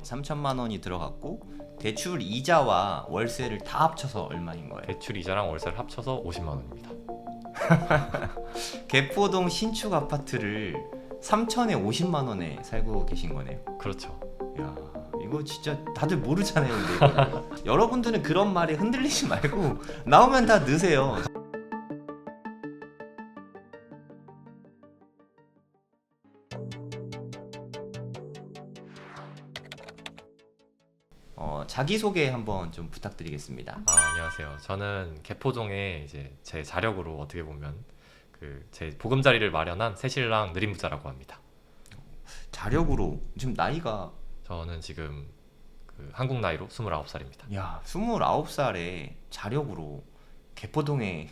3천만 원이 들어갔고 대출 이자와 월세를 다 합쳐서 얼마인 거예요? 대출 이자랑 월세를 합쳐서 50만 원입니다. 개포동 신축 아파트를 3천에 50만 원에 살고 계신 거네요. 그렇죠. 야, 이거 진짜 다들 모르잖아요. 근데 이거. 여러분들은 그런 말에 흔들리지 말고 나오면 다 넣으세요. 자기소개 한번 좀 부탁드리겠습니다. 안녕하세요. 저는 개포동에 이제 제 자력으로 어떻게 보면 제 보금자리를 마련한 새신랑 느림부자라고 합니다. 자력으로 지금 나이가 저는 지금 한국 나이로 29살입니다. 야 29살에 자력으로 개포동에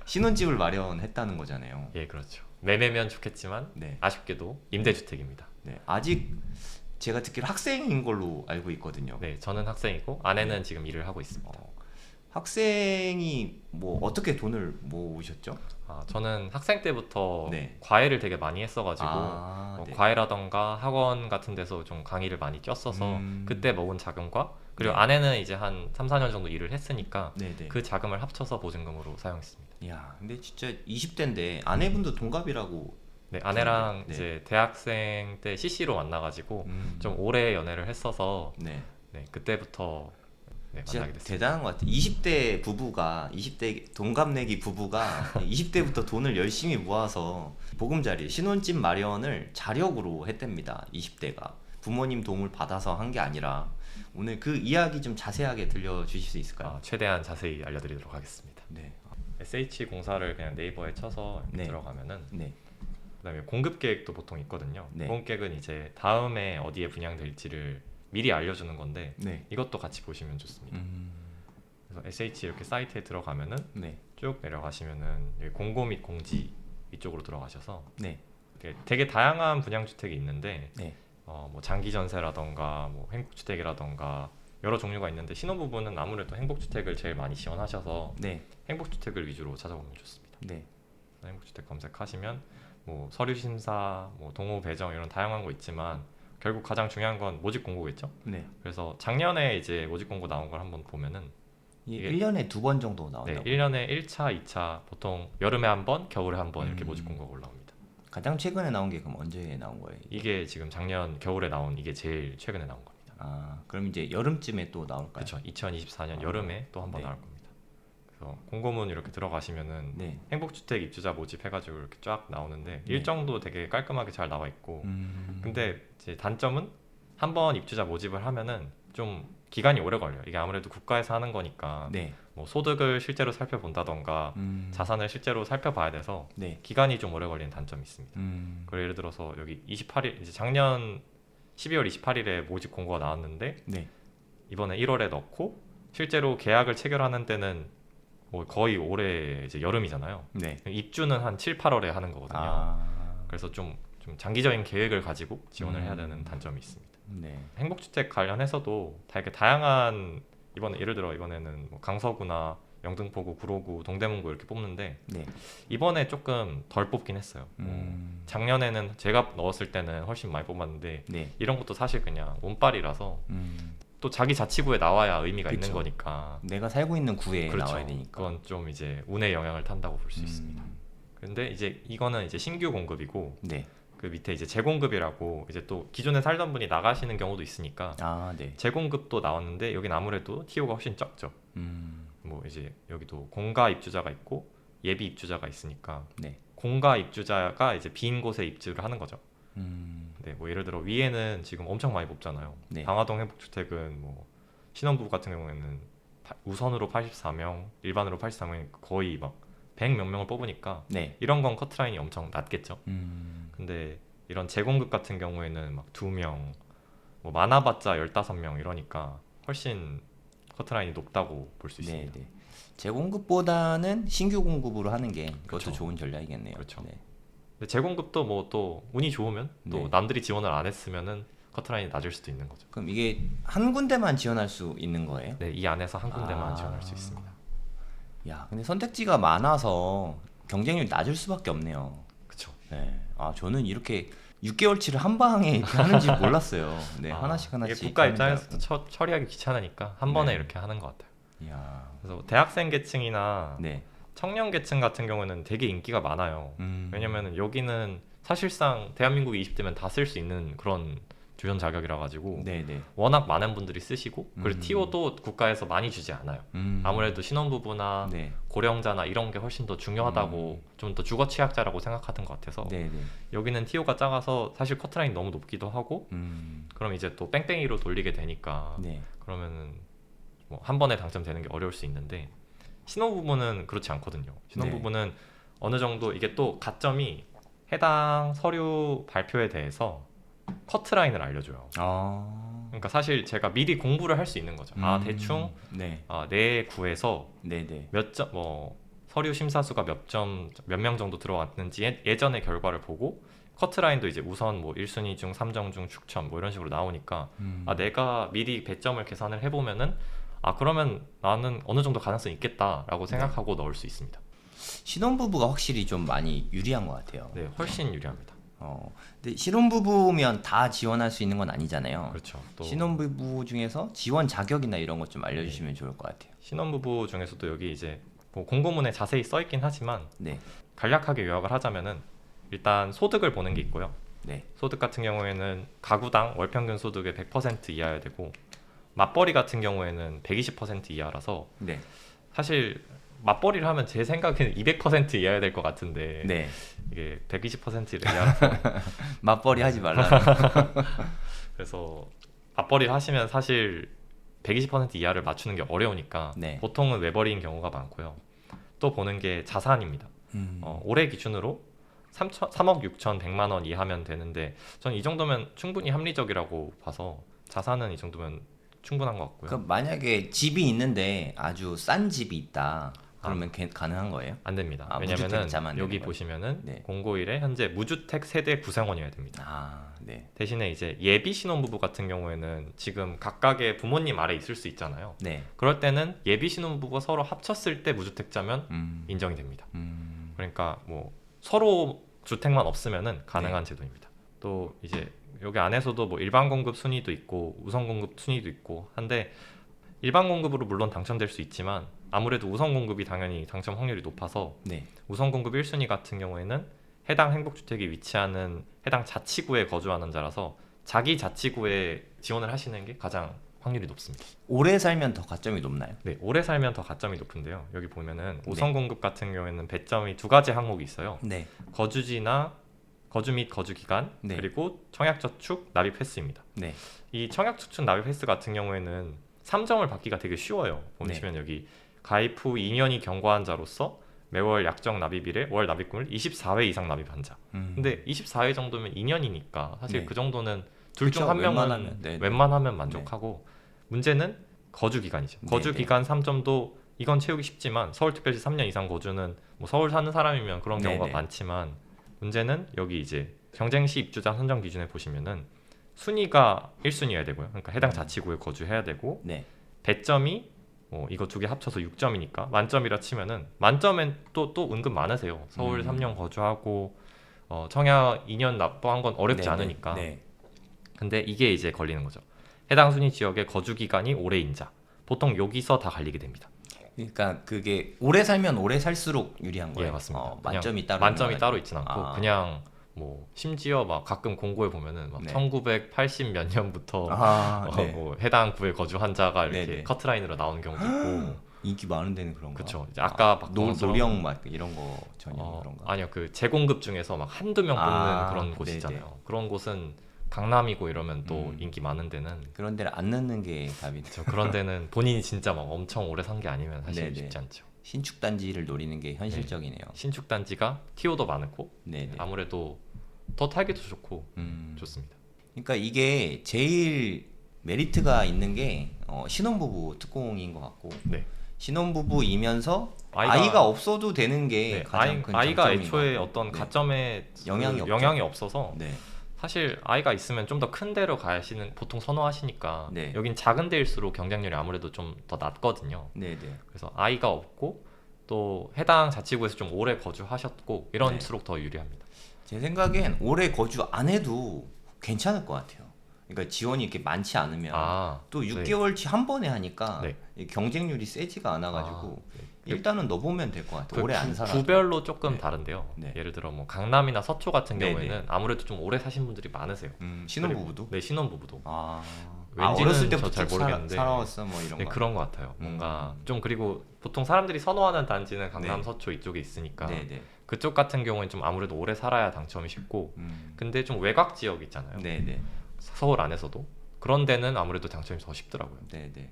신혼집을 마련했다는 거잖아요. 예, 그렇죠. 매매면 좋겠지만 네, 아쉽게도 임대주택입니다. 네. 아직 제가 듣기로 학생인 걸로 알고 있거든요. 네, 저는 학생이고 아내는 지금 일을 하고 있습니다. 학생이 뭐 어떻게 돈을 모으셨죠? 저는 학생 때부터 네. 과외를 되게 많이 했어가지고 네. 과외라던가 학원 같은 데서 좀 강의를 많이 꼈어서 그때 모은 자금과 그리고 네. 아내는 이제 한 3, 4년 정도 일을 했으니까 네네. 그 자금을 합쳐서 보증금으로 사용했습니다. 야, 근데 진짜 20대인데 아내분도 동갑이라고. 네, 아내랑 네. 이제 대학생 때 CC로 만나가지고 좀 오래 연애를 했어서 네. 네, 그때부터 진짜 만나게 됐습니다. 대단한 것 같아요. 20대 부부가 20대 동갑내기 부부가 20대부터 돈을 열심히 모아서 보금자리 신혼집 마련을 자력으로 했답니다. 20대가 부모님 도움을 받아서 한 게 아니라 오늘 그 이야기 좀 자세하게 들려주실 수 있을까요? 최대한 자세히 알려드리도록 하겠습니다. 네. SH 공사를 그냥 네이버에 쳐서 이렇게 네. 들어가면은 네. 그다음에 공급 계획도 보통 있거든요. 네. 공급 계획은 이제 다음에 어디에 분양될지를 미리 알려주는 건데 네. 이것도 같이 보시면 좋습니다. 그래서 SH 이렇게 사이트에 들어가면은 네. 쭉 내려가시면은 여기 공고 및 공지 이쪽으로 들어가셔서 네. 되게 다양한 분양 주택이 있는데 네. 뭐 장기 전세라던가 뭐 행복주택이라던가 여러 종류가 있는데 신혼부부는 아무래도 행복주택을 제일 많이 지원하셔서 네. 행복주택을 위주로 찾아보면 좋습니다. 네. 행복주택 검색하시면 뭐 서류 심사, 뭐 동호 배정 이런 다양한 거 있지만 결국 가장 중요한 건 모집 공고겠죠. 네. 그래서 작년에 이제 모집 공고 나온 걸 한번 보면은 이게 1년에 2번 정도 네, 나온다고. 1년에 1차, 2차 보통 여름에 한 번, 겨울에 한 번 이렇게 모집 공고가 올라옵니다. 가장 최근에 나온 게 그럼 언제 나온 거예요? 이게 지금 작년 겨울에 나온 이게 제일 최근에 나온 겁니다. 그럼 이제 여름쯤에 또 나올까요? 그렇죠. 2024년 여름에 또 한 번 네. 나올 겁니다. 그래서 공고문 이렇게 들어가시면은 네. 행복주택 입주자 모집해가지고 이렇게 쫙 나오는데 네. 일정도 되게 깔끔하게 잘 나와 있고 근데 음. 이제 단점은 한 번 입주자 모집을 하면은 좀 기간이 오래 걸려요. 이게 아무래도 국가에서 하는 거니까 네. 뭐 소득을 실제로 살펴본다던가 자산을 실제로 살펴봐야 돼서 네. 기간이 좀 오래 걸리는 단점이 있습니다. 그리고 예를 들어서 여기 28일 이제 작년 12월 28일에 모집 공고가 나왔는데 네. 이번에 1월에 넣고 실제로 계약을 체결하는 때는 뭐 거의 올해 이제 여름이잖아요. 네. 입주는 한 7, 8월에 하는 거거든요. 그래서 좀 장기적인 계획을 가지고 지원을 해야 되는 단점이 있습니다. 네. 행복주택 관련해서도 되게 다양한 예를 들어 이번에는 뭐 강서구나 영등포구, 구로구, 동대문구 이렇게 뽑는데 네. 이번에 조금 덜 뽑긴 했어요. 작년에는 제가 넣었을 때는 훨씬 많이 뽑았는데 네. 이런 것도 사실 그냥 운빨이라서 또 자기 자치구에 나와야 의미가 그쵸. 있는 거니까 내가 살고 있는 구에 그렇죠. 나와야 되니까. 그건 좀 이제 운의 영향을 탄다고 볼 수 있습니다. 근데 이제 이거는 이제 신규 공급이고 네. 그 밑에 이제 재공급이라고 이제 또 기존에 살던 분이 나가시는 경우도 있으니까 네. 재공급도 나왔는데 여긴 아무래도 TO가 훨씬 적죠. 뭐 이제 여기도 공가 입주자가 있고 예비 입주자가 있으니까 네. 공가 입주자가 이제 빈 곳에 입주를 하는 거죠. 네, 뭐 예를 들어 위에는 지금 엄청 많이 뽑잖아요. 네. 방화동 행복주택은 뭐 신혼부부 같은 경우에는 우선으로 84명, 일반으로 84명 거의 막 100 몇 명을 뽑으니까 네. 이런 건 커트라인이 엄청 낮겠죠. 근데 이런 재공급 같은 경우에는 막 2명, 뭐 많아봤자 15명 이러니까 훨씬 커트라인이 높다고 볼 수 있습니다. 네. 재공급보다는 신규 공급으로 하는 게 그것도 그렇죠. 좋은 전략이겠네요. 그렇죠. 네. 근데 재공급도 뭐 또 운이 좋으면 또 네. 남들이 지원을 안 했으면은 커트라인이 낮을 수도 있는 거죠. 그럼 이게 한 군데만 지원할 수 있는 거예요? 네, 이 안에서 한 군데만 지원할 수 있습니다. 야, 근데 선택지가 많아서 경쟁률이 낮을 수밖에 없네요. 그렇죠. 네. 저는 이렇게 6개월치를 한 방에 이렇게 하는지 몰랐어요. 네, 하나씩 이게 하나씩. 국가 하는 줄 입장에서 알았고. 처리하기 귀찮으니까 한 번에 네. 이렇게 하는 것 같아요. 이야. 그래서 대학생 계층이나 네. 청년 계층 같은 경우는 되게 인기가 많아요. 음. 왜냐면은 여기는 사실상 대한민국 20대면 다 쓸 수 있는 그런 주연 자격이라 가지고 네네. 워낙 많은 분들이 쓰시고 그리고 음. TO도 국가에서 많이 주지 않아요. 아무래도 신혼부부나 네. 고령자나 이런 게 훨씬 더 중요하다고 좀 더 주거 취약자라고 생각하는 것 같아서 네네. 여기는 TO가 작아서 사실 커트라인 너무 높기도 하고 그럼 이제 또 뺑뺑이로 돌리게 되니까 네. 그러면은 뭐 한 번에 당첨되는 게 어려울 수 있는데 신혼부부는 그렇지 않거든요. 신혼부부는 어느 정도 이게 또 가점이 해당 서류 발표에 대해서 커트라인을 알려줘요. 아. 그러니까 사실 제가 미리 공부를 할 수 있는 거죠. 대충 네. 내 구에서 네네. 몇 점, 뭐 서류 심사수가 몇 명 정도 들어왔는지 예전의 결과를 보고 커트라인도 이제 우선 뭐 1순위 중 3정 중 추첨 뭐 이런 식으로 나오니까 내가 미리 배점을 계산을 해보면은 그러면 나는 어느 정도 가능성이 있겠다라고 생각하고 넣을 수 있습니다. 신혼부부가 확실히 좀 많이 유리한 것 같아요. 네, 훨씬 유리합니다. 근데 신혼부부면 다 지원할 수 있는 건 아니잖아요. 그렇죠. 또 신혼부부 중에서 지원 자격이나 이런 것 좀 알려주시면 좋을 것 같아요. 신혼부부 중에서도 여기 이제 뭐 공고문에 자세히 써 있긴 하지만 네. 간략하게 요약을 하자면은 일단 소득을 보는 게 있고요. 네. 소득 같은 경우에는 가구당 월 평균 소득의 100% 이하여야 되고 맞벌이 같은 경우에는 120% 이하라서 네. 사실 맞벌이를 하면 제 생각에는 200% 이하여야 될 것 같은데 네. 이게 120%를 이하라서 맞벌이 하지 말라. 그래서 맞벌이를 하시면 사실 120% 이하를 맞추는 게 어려우니까 네. 보통은 외벌이인 경우가 많고요. 또 보는 게 자산입니다. 올해 기준으로 3억 6,100만 원 이하면 되는데 저는 이 정도면 충분히 합리적이라고 봐서 자산은 이 정도면 충분한 것 같고요. 그럼 만약에 집이 있는데 아주 싼 집이 있다. 그러면 가능한 거예요? 안 됩니다. 무주택자만 왜냐면은 되는 여기 거예요? 보시면은 네. 공고일에 현재 무주택 세대 구성원이어야 됩니다. 네. 대신에 이제 예비 신혼부부 같은 경우에는 지금 각각의 부모님 아래 있을 수 있잖아요. 네. 그럴 때는 예비 신혼부부가 서로 합쳤을 때 무주택자면 인정이 됩니다. 그러니까 뭐 서로 주택만 없으면은 가능한 제도입니다. 또 이제 여기 안에서도 뭐 일반 공급 순위도 있고 우선 공급 순위도 있고 한데 일반 공급으로 물론 당첨될 수 있지만 아무래도 우선 공급이 당연히 당첨 확률이 높아서 네. 우선 공급 1순위 같은 경우에는 해당 행복주택이 위치하는 해당 자치구에 거주하는 자라서 자기 자치구에 지원을 하시는 게 가장 확률이 높습니다. 오래 살면 더 가점이 높나요? 네, 오래 살면 더 가점이 높은데요. 여기 보면은 우선 공급 같은 경우에는 배점이 두 가지 항목이 있어요. 네. 거주 및 거주 기간 네. 그리고 청약저축 납입 횟수입니다. 네. 이 청약저축 납입 횟수 같은 경우에는 3점을 받기가 되게 쉬워요. 보시면 여기 가입 후 2년이 경과한 자로서 매월 약정 납입일에 월 납입금을 24회 이상 납입한 자. 근데 24회 정도면 2년이니까 사실 네. 그 정도는 둘 중 그쵸, 한 명은 웬만하면, 네, 네. 웬만하면 만족하고 문제는 거주 기간이죠. 네, 거주 네. 기간 3점도 이건 채우기 쉽지만 서울특별시 3년 이상 거주는 뭐 서울 사는 사람이면 그런 네, 경우가 네. 많지만 문제는 여기 이제 경쟁시 입주자 선정 기준에 보시면은 순위가 1순위여야 되고요. 그러니까 해당 자치구에 거주해야 되고 네. 배점이 이거 두 개 합쳐서 6점이니까 만점이라 치면은 만점엔 또 은근 많으세요. 서울 3년 거주하고 청약 2년 납부한 건 어렵지 네, 않으니까. 네. 근데 이게 이제 걸리는 거죠. 해당 순위 지역의 거주 기간이 오래인 자. 보통 여기서 다 갈리게 됩니다. 그러니까 그게 오래 살면 오래 살수록 유리한 거예요. 예, 맞습니다. 만점이 따로 만점이 있는 따로 거 있진 않고 아니고. 그냥 뭐 심지어 막 가끔 공고에 보면은 막 네. 1980 몇 년부터 네. 뭐 해당 구에 거주한 자가 이렇게 네, 네. 커트라인으로 나오는 경우도 있고. 인기 많은 데는 그런가? 그렇죠. 이제 아까 막 노령 막 이런 거 전혀 그런가? 아니요, 그 재공급 중에서 막 한두 명 뽑는 그런 곳 네네. 있잖아요. 그런 곳은 강남이고 이러면 또 인기 많은 데는 그런 데를 안 넣는 게 답이죠. 그렇죠. 그런 데는 본인이 진짜 막 엄청 오래 산 게 아니면 사실 네네. 쉽지 않죠. 신축 단지를 노리는 게 현실적이네요. 신축 단지가 TO도 많고 네네. 아무래도 더 타기도 좋고 좋습니다. 그러니까 이게 제일 메리트가 있는 게 신혼부부 특공인 것 같고 네. 신혼부부이면서 아이가- 아이가 없어도 되는 게 네, 가장 큰 아이가 장점인 애초에 것 같아요. 어떤 네. 가점에 영향이 없죠. 영향이 없어서 네. 사실 아이가 있으면 좀 더 큰 데로 가시는 보통 선호하시니까 네. 여긴 작은 데일수록 경쟁률이 아무래도 좀 더 낮거든요. 네네. 그래서 아이가 없고 또 해당 자치구에서 좀 오래 거주하셨고 이런수록 더 유리합니다. 제 생각엔 오래 거주 안 해도 괜찮을 것 같아요. 그러니까 지원이 이렇게 많지 않으면 또 네. 6개월치 한 번에 하니까 네. 이 경쟁률이 세지가 않아가지고 네. 일단은 넣어보면 될 것 같아요. 그 오래 안 살아도. 구별로 조금 네. 다른데요. 네. 예를 들어 뭐 강남이나 서초 같은 네, 경우에는 네. 아무래도 좀 오래 사신 분들이 많으세요. 신혼부부도? 네, 신혼부부도. 어렸을 왠지는 때부터 잘 모르겠는데 살아왔어 뭐 이런 네, 거. 그런 것 같아요. 뭔가 좀 그리고 보통 사람들이 선호하는 단지는 강남, 네. 서초 이쪽에 있으니까 네네. 그쪽 같은 경우는 좀 아무래도 오래 살아야 당첨이 쉽고 근데 좀 외곽 지역 있잖아요. 네네. 서울 안에서도 그런 데는 아무래도 당첨이 더 쉽더라고요. 네네.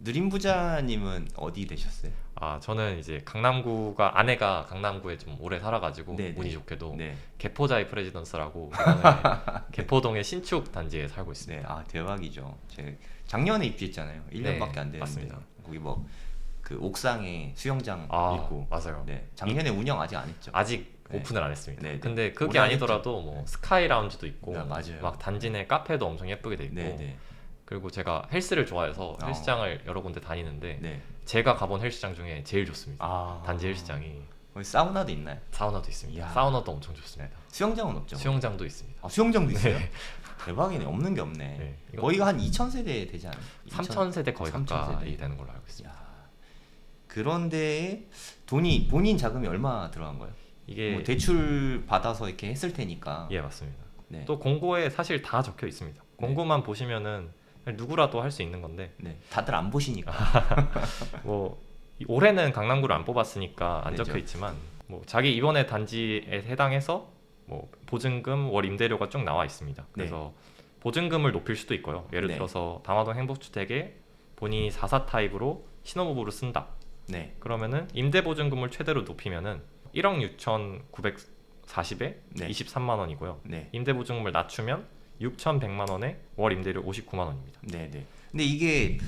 느림부자님은 어디 되셨어요? 저는 이제 강남구가 아내가 강남구에 좀 오래 살아가지고 네네. 운이 좋게도 네. 개포자이 프레지던스라고 이번에 개포동의 신축 단지에 살고 있습니다. 네. 대박이죠. 제 작년에 입주했잖아요. 1년밖에 안 됐는데. 맞습니다. 거기 뭐 그 옥상에 수영장 있고. 맞아요. 네. 작년에 운영 아직 안 했죠. 아직 네. 오픈을 안 했습니다. 네네. 근데 그게 올해 안 아니더라도 뭐 네. 스카이 라운지도 있고 맞아요. 막 단지 내 카페도 엄청 예쁘게 돼 있고 네네. 그리고 제가 헬스를 좋아해서 헬스장을 여러 군데 다니는데 네. 제가 가본 헬스장 중에 제일 좋습니다. 단지 헬스장이. 거기 사우나도 있나요? 사우나도 있습니다. 이야. 사우나도 엄청 좋습니다. 수영장은 없죠? 수영장도 있습니다. 수영장도 있어요? 대박이네. 없는 게 없네. 네, 이거 거기가 한 2,000세대 되지 않아요? 3,000세대 거의 3,000 가까이 세대. 되는 걸로 알고 있습니다. 야. 그런데 돈이 본인 자금이 얼마 들어간 거예요? 이게 뭐 대출 받아서 이렇게 했을 테니까. 예, 맞습니다. 네. 또 공고에 사실 다 적혀 있습니다. 공고만 보시면은 누구라도 할 수 있는 건데 네. 다들 안 보시니까. 뭐 올해는 강남구를 안 뽑았으니까 안 그죠. 적혀 있지만 뭐 자기 이번에 단지에 해당해서 뭐 보증금, 월 임대료가 쭉 나와 있습니다. 그래서 보증금을 높일 수도 있고요. 예를 네. 들어서 들어서 당화동 행복주택에 본인이 4사 타입으로 신혼부부로 쓴다. 네. 그러면은 임대 보증금을 최대로 높이면은 1억 6,940에 네. 23만 원이고요. 네. 임대 보증금을 낮추면 6,100만 원에 월 임대료 59만 원입니다. 네, 네. 근데 이게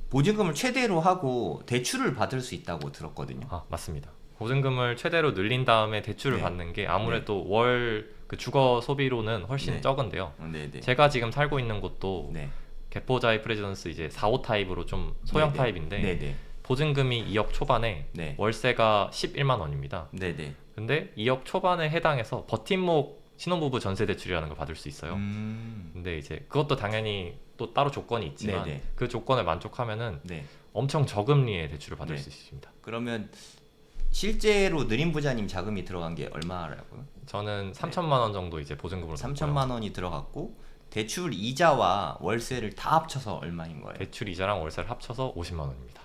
보증금을 최대로 하고 대출을 받을 수 있다고 들었거든요. 맞습니다. 보증금을 최대로 늘린 다음에 대출을 네. 받는 게 아무래도 월 그 주거 소비로는 훨씬 네. 적은데요. 네, 네. 제가 지금 살고 있는 곳도 네. 개포자이 프레지던스 이제 4호 타입으로 좀 소형 네, 네. 타입인데 네, 네. 보증금이 2억 초반에 네. 월세가 11만 원입니다. 네, 네. 근데 2억 초반에 해당해서 버팀목 신혼부부 전세 대출이라는 걸 받을 수 있어요. 음. 근데 이제 그것도 당연히 또 따로 조건이 있지만 네네. 그 조건을 만족하면은 네. 엄청 저금리의 대출을 받을 네. 수 있습니다. 그러면 실제로 느림부자님 자금이 들어간 게 얼마라고요? 저는 3천만 원 정도 이제 보증금으로 3천만 원이 들어갔고 대출 이자와 월세를 다 합쳐서 얼마인 거예요? 대출 이자랑 월세를 합쳐서 50만 원입니다.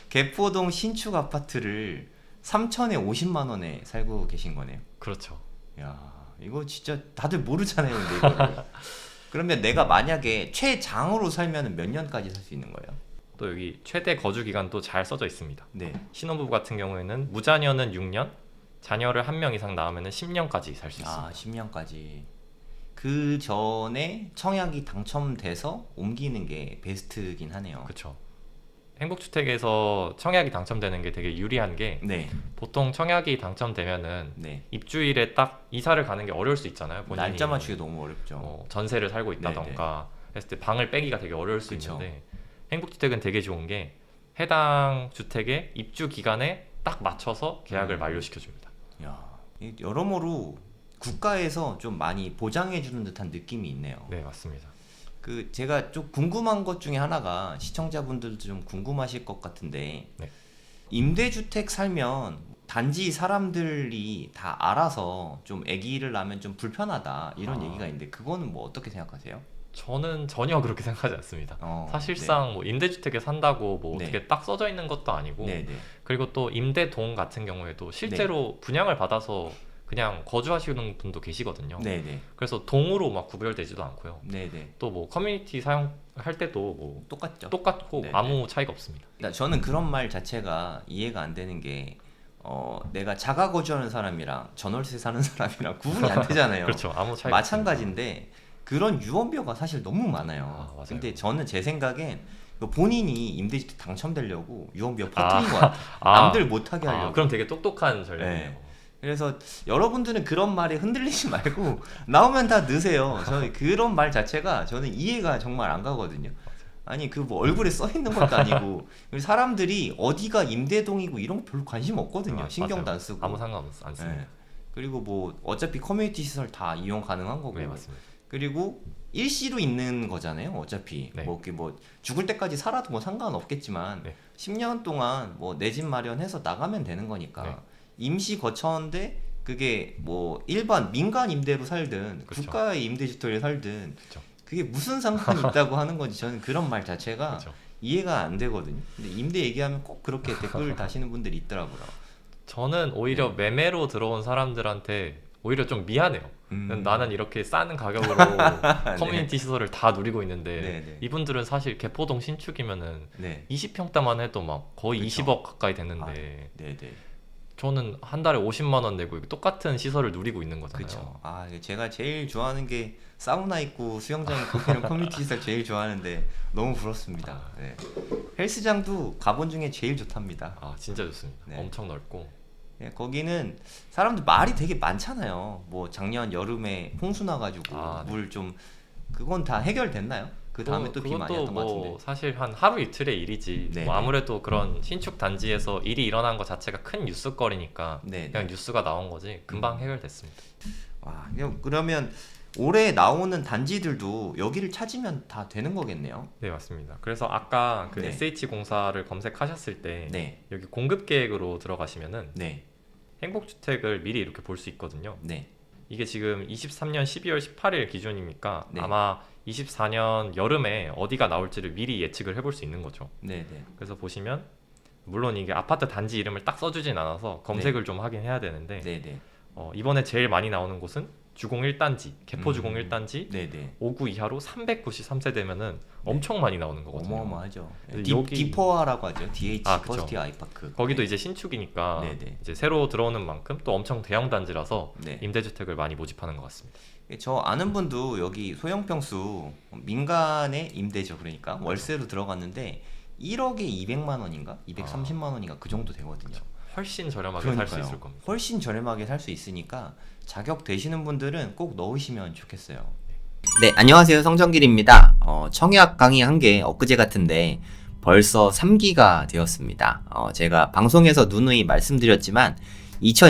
개포동 신축 아파트를 3천에 50만 원에 살고 계신 거네요. 그렇죠. 야, 이거 진짜 다들 모르잖아요, 근데 이거를. 그러면 내가 만약에 최장으로 살면 몇 년까지 살 수 있는 거예요? 또 여기 최대 거주 기간도 잘 써져 있습니다. 네. 신혼부부 같은 경우에는 무자녀는 6년, 자녀를 한 명 이상 낳으면 10년까지 살 수 있습니다. 10년까지. 그 전에 청약이 당첨돼서 옮기는 게 베스트긴 하네요. 그렇죠. 행복주택에서 청약이 당첨되는 게 되게 유리한 게 네. 보통 청약이 당첨되면은 네. 입주일에 딱 이사를 가는 게 어려울 수 있잖아요. 본인이 날짜 맞추기 너무 어렵죠. 전세를 살고 있다던가 했을 때 방을 빼기가 되게 어려울 수 그쵸. 있는데 행복주택은 되게 좋은 게 해당 주택의 입주 기간에 딱 맞춰서 계약을 만료시켜 줍니다. 야, 여러모로 국가에서 좀 많이 보장해 주는 듯한 느낌이 있네요. 네, 맞습니다. 그 제가 좀 궁금한 것 중에 하나가 시청자분들도 좀 궁금하실 것 같은데 네. 임대주택 살면 단지 사람들이 다 알아서 좀 아기를 낳으면 좀 불편하다 이런 얘기가 있는데 그거는 뭐 어떻게 생각하세요? 저는 전혀 그렇게 생각하지 않습니다. 네. 사실상 뭐 임대주택에 산다고 뭐 네. 어떻게 딱 써져 있는 것도 아니고 네네. 그리고 또 임대동 같은 경우에도 실제로 분양을 받아서 그냥 거주하시는 분도 계시거든요. 네네. 그래서 동으로 막 구별되지도 않고요. 네네. 또 뭐 커뮤니티 사용할 때도 뭐 똑같죠. 똑같고 네네. 아무 차이가 없습니다. 그러니까 저는 그런 말 자체가 이해가 안 되는 게 내가 자가 거주하는 사람이랑 전월세 사는 사람이랑 구분이 안 되잖아요. 그렇죠. 아무 차이가 마찬가지인데 그런 유언비어가 사실 너무 많아요. 맞아요. 근데 저는 제 생각엔 본인이 임대주택 당첨되려고 유언비어 퍼뜨린 것 같아요. 아, 남들 못하게 하려고. 그럼 되게 똑똑한 전략이네요. 네. 그래서 여러분들은 그런 말에 흔들리지 말고 나오면 다 넣으세요. 저는 그런 말 자체가 저는 이해가 정말 안 가거든요. 아니 그 뭐 얼굴에 써 있는 것도 아니고 사람들이 어디가 임대동이고 이런 거 별로 관심 없거든요. 신경도 맞아요. 안 쓰고. 아무 상관 안 씁니다. 네. 그리고 뭐 어차피 커뮤니티 시설 다 이용 가능한 거고. 네, 맞습니다. 그리고 일시로 있는 거잖아요. 어차피 네. 뭐 이렇게 뭐 죽을 때까지 살아도 뭐 상관없겠지만 네. 10년 동안 뭐 내 집 마련해서 나가면 되는 거니까 네. 임시 거처인데 그게 뭐 일반 민간 임대로 살든 그쵸. 국가의 임대주택에 살든 그쵸. 그게 무슨 상관이 있다고 하는 건지 저는 그런 말 자체가 그렇죠. 이해가 안 되거든요. 근데 임대 얘기하면 꼭 그렇게 댓글을 다시는 분들이 있더라고요. 저는 오히려 네. 매매로 들어온 사람들한테 오히려 좀 미안해요. 나는 이렇게 싸는 가격으로 커뮤니티 시설을 다 누리고 있는데 네. 이분들은 사실 개포동 신축이면은 네. 20평대만 해도 막 거의 그쵸. 20억 가까이 되는데 네네. 저는 한 달에 50만 원 내고 똑같은 시설을 누리고 있는 거잖아요. 그쵸. 아, 이게 제가 제일 좋아하는 게 사우나 있고 수영장 있고 이런 커뮤니티 시설 제일 좋아하는데 너무 부럽습니다. 네. 헬스장도 가본 중에 제일 좋답니다. 아, 진짜 좋습니다. 네. 엄청 넓고. 네, 거기는 사람들 말이 되게 많잖아요. 뭐 작년 여름에 홍수 나가지고 아, 네. 물 좀 그건 다 해결됐나요? 그 다음에 또 비 많이 그것도 왔던 것 같은데. 뭐 사실 한 하루 이틀의 일이지. 네, 뭐 네. 아무래도 그런 신축 단지에서 일이 일어난 것 자체가 큰 뉴스거리니까 네. 그냥 뉴스가 나온 거지 금방 해결됐습니다. 와, 그러면 올해 나오는 단지들도 여기를 찾으면 다 되는 거겠네요. 네, 맞습니다. 그래서 아까 그 네. SH 공사를 검색하셨을 때 네. 여기 공급 계획으로 들어가시면은 네. 행복주택을 미리 이렇게 볼 수 있거든요. 네. 이게 지금 23년 12월 18일 기준이니까 네. 아마 24년 여름에 어디가 나올지를 미리 예측을 해볼 수 있는 거죠. 네. 네. 그래서 보시면 물론 이게 아파트 단지 이름을 딱 써주진 않아서 검색을 좀 하긴 해야 되는데 네. 네. 이번에 제일 많이 나오는 곳은 주공 1단지, 개포 주공 1단지 네. 네. 5구 이하로 393세대면은 엄청 많이 나오는 거거든요. 어마어마하죠. 그래서 여기- 디퍼라고 하죠. DH 아, 그쵸. 퍼스트 아이파크. 거기도 네. 이제 신축이니까 네네. 이제 새로 들어오는 만큼 또 엄청 대형 단지라서 네. 임대주택을 많이 모집하는 것 같습니다. 저 아는 분도 여기 소형평수 민간의 임대죠. 그러니까 월세로 들어갔는데 1억에 200만 원인가? 230만 원인가 그 정도 되거든요. 훨씬 저렴하게 살 수 있을 겁니다. 훨씬 저렴하게 살 수 있으니까 자격 되시는 분들은 꼭 넣으시면 좋겠어요. 네, 안녕하세요. 성정길입니다. 청약 강의한 게 엊그제 같은데 벌써 3기가 되었습니다. 제가 방송에서 누누이 말씀드렸지만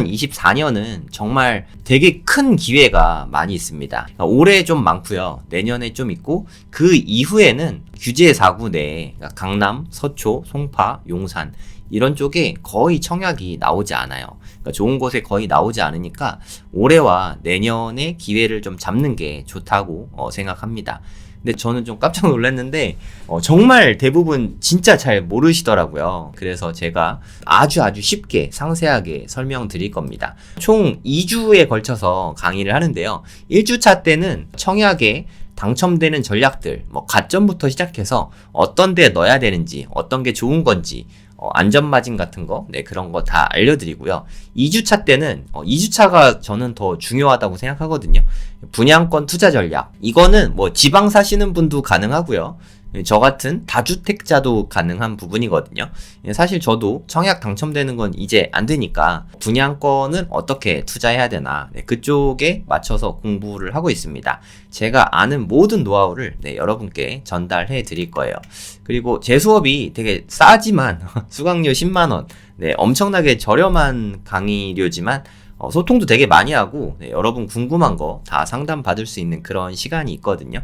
2024년은 정말 되게 큰 기회가 많이 있습니다. 올해 좀 많고요. 내년에 좀 있고 그 이후에는 규제 4구 내에 강남, 서초, 송파, 용산 이런 쪽에 거의 청약이 나오지 않아요. 그러니까 좋은 곳에 거의 나오지 않으니까 올해와 내년에 기회를 좀 잡는 게 좋다고 생각합니다. 근데 저는 좀 깜짝 놀랐는데 정말 대부분 진짜 잘 모르시더라고요. 그래서 제가 아주 쉽게 상세하게 설명드릴 겁니다. 총 2주에 걸쳐서 강의를 하는데요. 1주차 때는 청약에 당첨되는 전략들, 뭐 가점부터 시작해서 어떤 데 넣어야 되는지, 어떤 게 좋은 건지, 안전마진 같은 거, 네, 그런 거 다 알려드리고요. 2주차 때는, 2주차가 저는 더 중요하다고 생각하거든요. 분양권 투자 전략. 이거는 뭐 지방 사시는 분도 가능하고요. 저 같은 다주택자도 가능한 부분이거든요. 사실 저도 청약 당첨되는 건 이제 안 되니까 분양권은 어떻게 투자해야 되나, 네, 그쪽에 맞춰서 공부를 하고 있습니다. 제가 아는 모든 노하우를 여러분께 전달해 드릴 거예요. 그리고 제 수업이 되게 싸지만 수강료 10만원, 네, 엄청나게 저렴한 강의료지만 소통도 되게 많이 하고, 네, 여러분 궁금한 거 다 상담 받을 수 있는 그런 시간이 있거든요.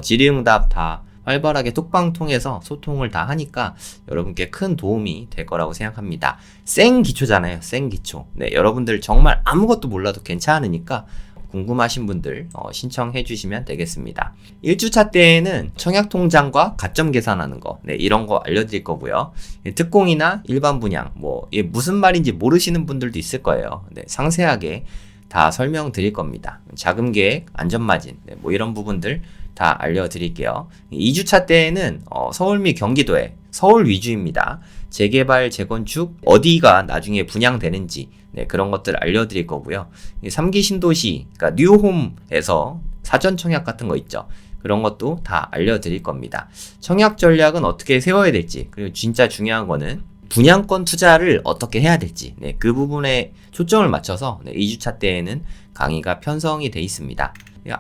질의응답 다 활발하게 톡방 통해서 소통을 다 하니까 여러분께 큰 도움이 될 거라고 생각합니다. 생 기초잖아요. 생 기초. 네, 여러분들 정말 아무것도 몰라도 괜찮으니까 궁금하신 분들 신청해 주시면 되겠습니다. 1주차 때에는 청약통장과 가점 계산하는 거, 네, 이런 거 알려드릴 거고요. 특공이나 일반 분양, 뭐 무슨 말인지 모르시는 분들도 있을 거예요. 네, 상세하게 다 설명드릴 겁니다. 자금 계획, 안전마진, 네, 뭐 이런 부분들 다 알려드릴게요. 2주차 때에는 서울 및 경기도에 서울 위주입니다. 재개발, 재건축, 어디가 나중에 분양되는지, 네, 그런 것들 알려드릴 거고요. 3기 신도시, 그러니까 뉴홈에서 사전 청약 같은 거 있죠. 그런 것도 다 알려드릴 겁니다. 청약 전략은 어떻게 세워야 될지, 그리고 진짜 중요한 거는 분양권 투자를 어떻게 해야 될지, 네, 그 부분에 초점을 맞춰서 2주차 때에는 강의가 편성이 돼 있습니다.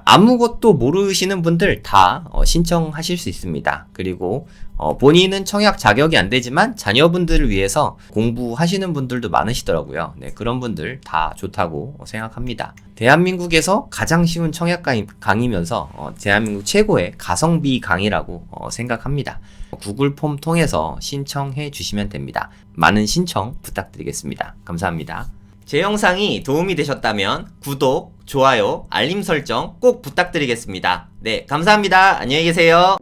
아무것도 모르시는 분들 다 신청하실 수 있습니다. 그리고 본인은 청약 자격이 안 되지만 자녀분들을 위해서 공부하시는 분들도 많으시더라고요. 네, 그런 분들 다 좋다고 생각합니다. 대한민국에서 가장 쉬운 청약 강의면서 대한민국 최고의 가성비 강의라고 생각합니다. 구글 폼 통해서 신청해 주시면 됩니다. 많은 신청 부탁드리겠습니다. 감사합니다. 제 영상이 도움이 되셨다면 구독, 좋아요, 알림 설정 꼭 부탁드리겠습니다. 네, 감사합니다. 안녕히 계세요.